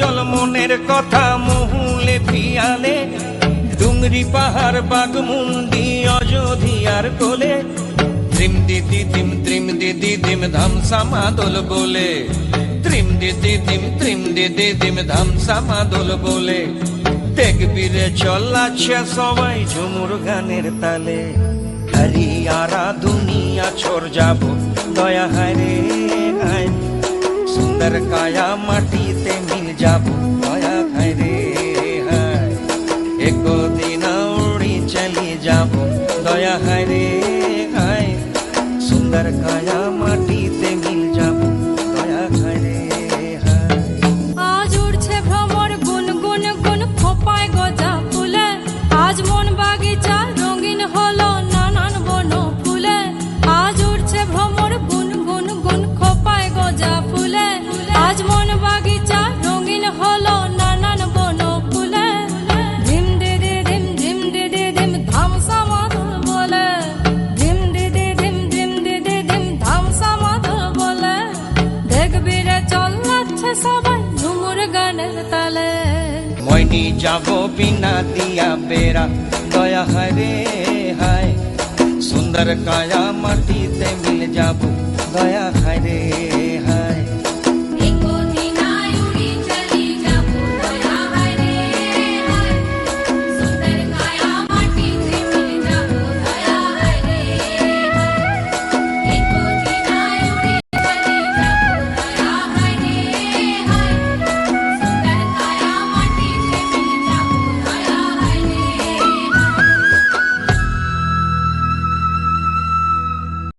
জল মনের কথা মহুলে পিয়ালে, ডুংরি পাহাড় বাগমুন্ডি অযোধিয়ার কোলে, ত্রিম দিদি দিম ধামসা মাদল বলে, ত্রিম দিদি ধামসা মাদল বলে, দেখবি রে চলাচ্ছে সবাই ঝুমুর গানের তালে। হরিয়ারা দুনিয়া ছোর যাব দয়া হায় রে হায়, সুন্দর কায়া মাটিতে মিল যাব দয়া হায় রে হায়, একদিন উড়ি চলি যাব দয়া হায় রে হায়, সুন্দর কায়া মাটিতে মিল যাব দয়া হায় রে হায়। আজ উড়ছে ভ্রমর গুন গুন গুন খোপায় গজা ফুলে, আজ মন বাগিচা রঙিন হলো নানান বন ফুলে, আজ উড়ছে ভ্রমর গুন গুন গুন খোপায় গজা ফুলে, আজ মন বাগিচা রঙিন হলো নানান বন ফুলে, ধিম দিদি ধিম ধামসা মাদল বলে, ধিম দিদি ধিম ধামসা মাদল বলে, দেখবি রে চলাচ্ছে সবাই ঝুমুর গানের তালে। মইনি যাব বিনা দিয়া বেড়া দয়া হায় রে হায়, সুন্দর কায়া মাটিতে মিল যাব দয়া হায় রে হায়।